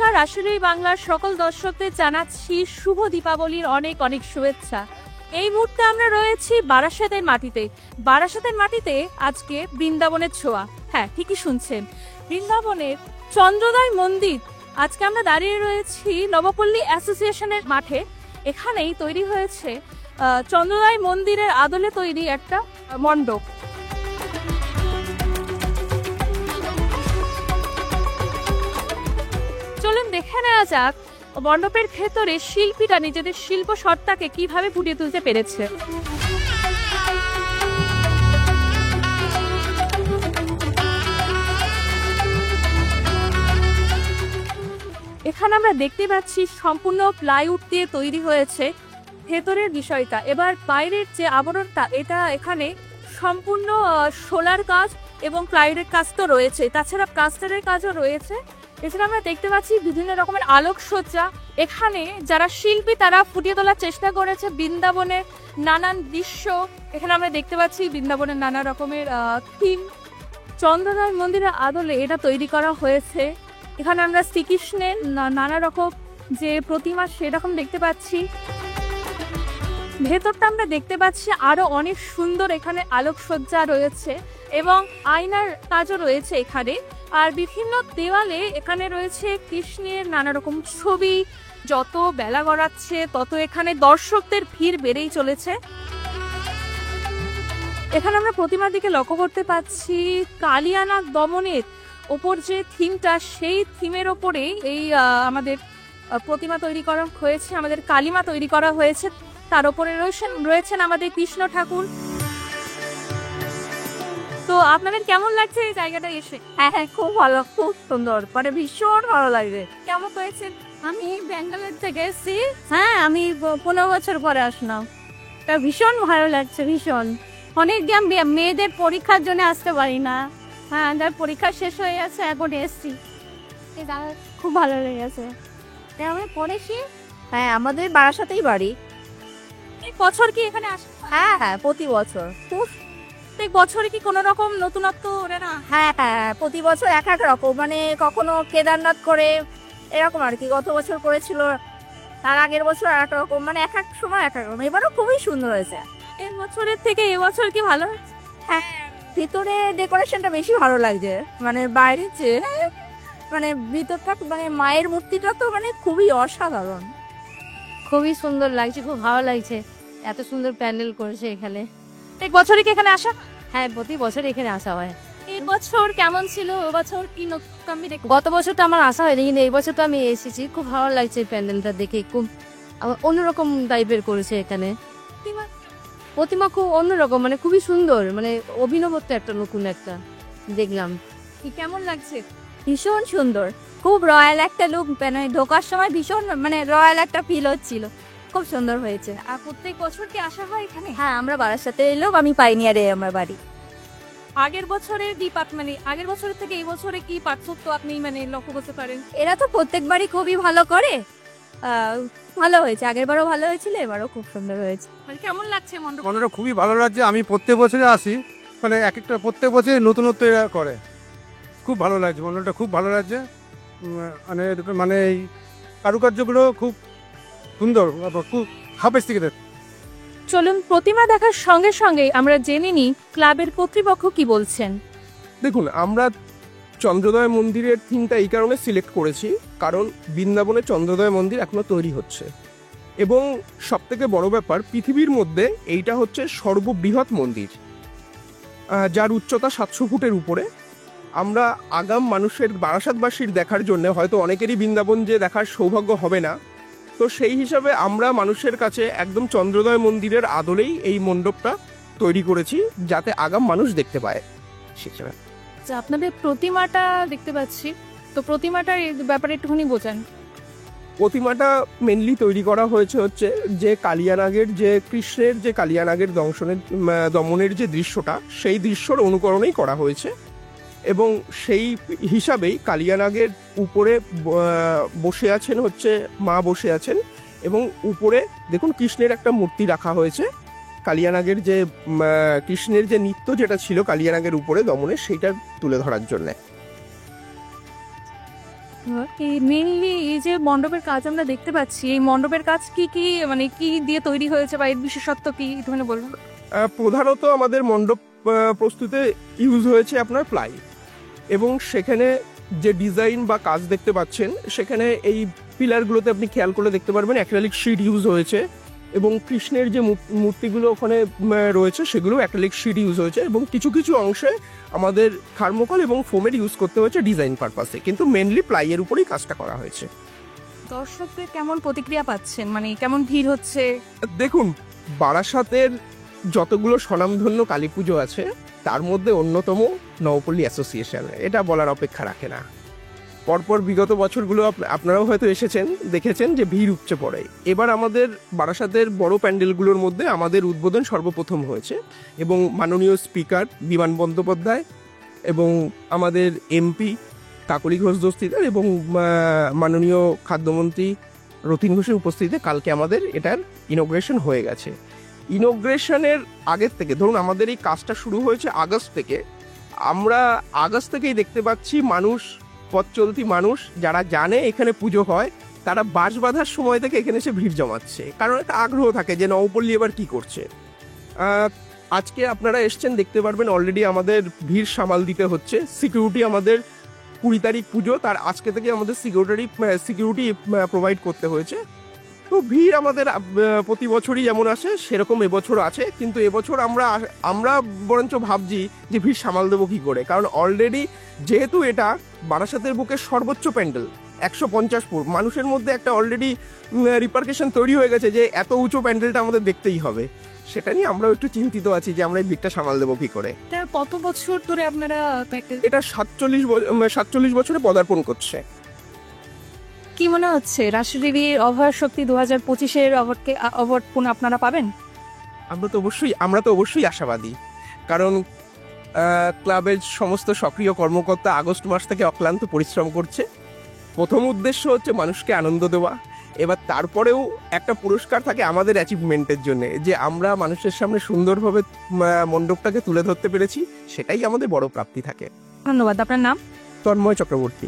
নমস্কার, আসলেই বাংলার সকল দর্শকদের জানাচ্ছি শুভ দীপাবলির অনেক অনেক শুভেচ্ছা। এই মুহূর্তে আমরা রয়েছি বারাসাতের মাটিতে। বারাসাতের মাটিতে আজকে বৃন্দাবনের ছোঁয়া। হ্যাঁ, ঠিকই শুনছেন, বৃন্দাবনের চন্দ্রোদয় মন্দির। আজকে আমরা দাঁড়িয়ে রয়েছি নবপল্লী অ্যাসোসিয়েশনের মাঠে। এখানেই তৈরি হয়েছে চন্দ্রোদয় মন্দিরের আদলে তৈরি একটা মণ্ডপ। চলুন দেখে নেওয়া যাক মণ্ডপের ভেতরে শিল্পীরা নিজেদের শিল্প সত্তাকে কিভাবে ফুটিয়ে তুলতে পেরেছে। এখানে আমরা দেখতে পাচ্ছি সম্পূর্ণ প্লাইউড দিয়ে তৈরি হয়েছে ভেতরের বিষয়টা। এবার বাইরের যে আবরণটা, এটা এখানে সম্পূর্ণ সোলার কাজ এবং প্লাইউডের কাজ তো রয়েছে, তাছাড়া প্লাস্টারের কাজও রয়েছে। এছাড়া আমরা দেখতে পাচ্ছি বিভিন্ন রকমের আলোকসজ্জা। এখানে যারা শিল্পী তারা ফুটিয়ে তোলার চেষ্টা করেছে বৃন্দাবনের নানান দৃশ্য। এখানে আমরা দেখতে পাচ্ছি বৃন্দাবনের নানা রকমের থিম। চন্দ্রোদয় মন্দিরের আদলে এটা তৈরি করা হয়েছে। এখানে আমরা শ্রীকৃষ্ণের নানা রকম যে প্রতিমা সেরকম দেখতে পাচ্ছি। ভেতরটা আমরা দেখতে পাচ্ছি আরো অনেক সুন্দর, এখানে আলোকসজ্জা রয়েছে এবং আয়নার কাজও রয়েছে এখানে। আর বিভিন্ন দেওয়ালে এখানে রয়েছে কৃষ্ণের নানা রকম ছবি। যত বেলা গড়াচ্ছে তত এখানে দর্শকদের ভিড় বেড়েই চলেছে। এখানে আমরা প্রতিমার দিকে লক্ষ্য করতে পাচ্ছি কালিয়ানাগ দমনের ওপর যে থিমটা, সেই থিমের ওপরে এই আমাদের প্রতিমা তৈরি করা হয়েছে, আমাদের কালিমা তৈরি করা হয়েছে। তার উপরে রয়েছেন আমাদের কৃষ্ণ ঠাকুর। তো আপনাদের কেমন লাগছে এই জায়গাটা এসে? হ্যাঁ, খুব ভালো, খুব সুন্দর, মানে ভীষণ ভালো লাগবে। কেমন হয়েছে? আমি ব্যাঙ্গালোর থেকে এসেছি। হ্যাঁ, আমি 15 বছর পরে আসলাম। তা ভীষণ ভালো লাগছে, ভীষণ। অনেক মেয়েদের পরীক্ষার জন্য আসতে পারি না। হ্যাঁ, যার পরীক্ষা শেষ হয়ে গেছে, এখন এসছি। খুব ভালো লেগেছে। আমি পড়েছি। হ্যাঁ, আমাদের বারাসাতেই বাড়ি। এই বছর কি এখানে আসে? হ্যাঁ হ্যাঁ, প্রতি বছর। প্রত্যেক বছরে কি কোনো রকম নতুনত্ব ওরে না? হ্যাঁ হ্যাঁ, প্রতি বছর এক এক রকম, মানে কখনো কেদারনাথ করে এরকম আর কি। গত বছর করেছিল, তার আগের বছর আর এক রকম, মানে এক এক সময় এক এক রকম। এবারও খুবই সুন্দর হয়েছে। এর বছরের থেকে এবছর কি ভালো? হ্যাঁ, ভিতরে ডেকোরেশনটা বেশি ভালো লাগছে, মানে বাইরের চেয়ে। মানে ভিতরটা, মানে মায়ের মূর্তিটা তো মানে খুবই অসাধারণ, খুবই সুন্দর লাগছে, খুব ভালো লাগছে। এত সুন্দর প্যান্ডেল করেছে এখানে। এক বছরে কি এখানে আসা? হ্যাঁ, প্রতি বছর এখানে আসা হয়। এই বছর কেমন ছিল? এবছর কি নতুন? গত বছর তো আমার আসা হয়নি, কিন্তু এই বছর তো আমি এসেছি। খুব ভালো লাগছে প্যান্ডেলটা দেখে, খুব অন্যরকম টাইপের করেছে এখানে। প্রতিমা খুব অন্যরকম, মানে খুবই সুন্দর, মানে অভিনবত্ব একটা নতুন একটা দেখলাম। কি কেমন লাগছে? ভীষণ সুন্দর, খুব রয়্যাল একটা লুক। মানে ঢোকার সময় ভীষণ মানে রয়্যাল একটা ফিল হচ্ছিল। খুব সুন্দর হয়েছে। আর প্রত্যেক বছর কি আসা হয় এখানে? হ্যাঁ, আমরা বারাসাতে লোক, আমি পাইনিয়ারে আমার বাড়ি। আগের বছরের মানে আগের বছরের থেকে এই বছরে কি পার্থক্য আপনি মানে লক্ষ্য করতে পারেন? এরা তো প্রত্যেকবারই খুবই ভালো করে। ভালো হয়েছে, আগের বারও ভালো হয়েছিল, এবারও খুব সুন্দর হয়েছে। মানে কেমন লাগছে মণ্ডপ? মণ্ডপটা খুবই ভালো লাগছে। আমি প্রত্যেক বছরে আসি, মানে এক একটা প্রত্যেক বছরে নতুনত্ব এরা করে। খুব ভালো লাগছে, মণ্ডপটা খুব ভালো লাগছে। মানে মানে এই কারুকার্যগুলো খুব সুন্দর, খুব হাফেজ থেকে দেখ। চলুন প্রতিমা দেখার সঙ্গে সঙ্গে আমরা জেনে নিই ক্লাবের কর্তৃপক্ষ কি বলছেন। দেখুন, আমরা চন্দ্রোদয় মন্দিরের থিমটা এই কারণে সিলেক্ট করেছি, কারণ বৃন্দাবনে চন্দ্রোদয় মন্দির এখনো তৈরি হচ্ছে এবং সবথেকে বড় ব্যাপার, পৃথিবীর মধ্যে এইটা হচ্ছে সর্ববৃহৎ মন্দির, যার উচ্চতা 700 ফুটের উপরে। আমরা আগাম মানুষের, বারাসাতবাসীর দেখার জন্য, হয়তো অনেকেরই বৃন্দাবন যে দেখার সৌভাগ্য হবে না, তো সেই হিসাবে আমরা মানুষের কাছে একদম চন্দ্রোদয় মন্দিরের আদলেই এই মণ্ডপটা তৈরি করেছি, যাতে আগাম মানুষ দেখতে পায়। সেটা আপনাদের প্রতিমাটা দেখতে পাচ্ছি, তো প্রতিমাটার ব্যাপারে একটুখানি বোঝান। প্রতিমাটা মেনলি তৈরি করা হয়েছে হচ্ছে যে কালিয়ানাগের, যে কৃষ্ণের যে কালিয়ানাগের দমনের যে দৃশ্যটা, সেই দৃশ্যর অনুকরণেই করা হয়েছে এবং সেই হিসাবেই কালিয়ানাগের উপরে বসে আছেন হচ্ছে মা বসে আছেন এবং উপরে দেখুন কৃষ্ণের একটা মূর্তি রাখা হয়েছে। কালিয়ানাগের যে কৃষ্ণের যে নৃত্য যেটা ছিল কালিয়ানাগের উপরে দমনে, সেইটা তুলে ধরার জন্যে। এই মেইনলি এই যে মণ্ডপের কাজ আমরা দেখতে পাচ্ছি, এই মণ্ডপের কাজ কি কি মানে কি দিয়ে তৈরি হয়েছে বা এর বিশেষত্ব কি একটু বলুন। প্রধানত আমাদের মণ্ডপ প্রস্তুতে ইউজ হয়েছে আপনার প্লাই, এবং সেখানে যে ডিজাইন বা কাজ দেখতে পাচ্ছেন সেখানে এই পিলারগুলোতে আপনি খেয়াল করে দেখতে পারবেন অ্যাক্রিলিক শিট ইউজ হয়েছে, এবং কৃষ্ণের যে মূর্তিগুলো ওখানে রয়েছে সেগুলো অ্যাক্রিলিক শিট ইউজ হয়েছে, এবং কিছু কিছু অংশে আমাদের থার্মোকল এবং ফোমের ইউজ করতে হয়েছে ডিজাইন পারপাসে, কিন্তু মেনলি প্লাইয়ের উপরেই কাজটা করা হয়েছে। দর্শকদের কেমন প্রতিক্রিয়া পাচ্ছেন, মানে কেমন ভিড় হচ্ছে? দেখুন, বারাসাতের যতগুলো স্বনামধন্য কালী পুজো আছে তার মধ্যে অন্যতম নবপল্লী অ্যাসোসিয়েশন, এটা বলার অপেক্ষা রাখে না। পরপর বিগত বছরগুলো আপনারাও হয়তো এসেছেন, দেখেছেন যে ভিড় উপচে পড়ে। এবার আমাদের বারাসাতের বড় প্যান্ডেলগুলোর মধ্যে আমাদের উদ্বোধন সর্বপ্রথম হয়েছে, এবং মাননীয় স্পিকার বিমান বন্দ্যোপাধ্যায় এবং আমাদের এমপি কাকলি ঘোষ দস্তিদার এবং মাননীয় খাদ্যমন্ত্রী রতিন ঘোষের উপস্থিতিতে কালকে আমাদের এটার ইনোগ্রেশন হয়ে গেছে। ইনোগ্রেশনের আগের থেকে, ধরুন আমাদের এই কাজটা শুরু হয়েছে আগস্ট থেকে, আমরা আগস্ট থেকেই দেখতে পাচ্ছি মানুষ, পথ চলতি মানুষ যারা জানে এখানে পুজো হয়, তারা বাঁশ বাঁধার সময় থেকে এখানে এসে ভিড় জমাচ্ছে, কারণ একটা আগ্রহ থাকে যে নবপল্লী এবার কি করছে। আজকে আপনারা এসছেন, দেখতে পারবেন অলরেডি আমাদের ভিড় সামাল দিতে হচ্ছে। সিকিউরিটি আমাদের 20 তারিখ পুজো, তার আজকে থেকে আমাদের সিকিউরিটি প্রোভাইড করতে হয়েছে। তো ভিড় আমাদের প্রতি বছরই যেমন আসে সেরকম এবছর আছে, কিন্তু এবছর আমরা বরঞ্চ ভাবছি যে ভিড় সামাল দেবো কী করে, কারণ অলরেডি যেহেতু এটা বারাসাতের বুকে সর্বোচ্চ প্যান্ডেল 150 ফুট, মানুষের মধ্যে একটা অলরেডি রিপারকেশন তৈরি হয়ে গেছে যে এত উঁচু প্যান্ডেলটা আমাদের দেখতেই হবে। সেটা নিয়ে আমরাও একটু চিন্তিত আছি যে আমরা এই ভিড়টা সামাল দেবো কী করে। কত বছর ধরে আপনারা এটা 47 বছরে পদার্পণ করছে। কি মনে হচ্ছে রাষ্ট্রদেবীর অভয় শক্তি 2025-এর অ্যাওয়ার্ড আপনারা পাবেন? আমরা তো অবশ্যই আশাবাদী, কারণ ক্লাবের সমস্ত সক্রিয় কর্মকর্তা আগস্ট মাস থেকে অক্লান্ত পরিশ্রম করছে। প্রথম উদ্দেশ্য হচ্ছে মানুষকে আনন্দ দেওয়া, এবার তারপরেও একটা পুরস্কার থাকে আমাদের অ্যাচিভমেন্টের জন্য, যে আমরা মানুষের সামনে সুন্দরভাবে মণ্ডপটাকে তুলে ধরতে পেরেছি, সেটাই আমাদের বড় প্রাপ্তি থাকে। ধন্যবাদ। আপনার নাম? তন্ময় চক্রবর্তী।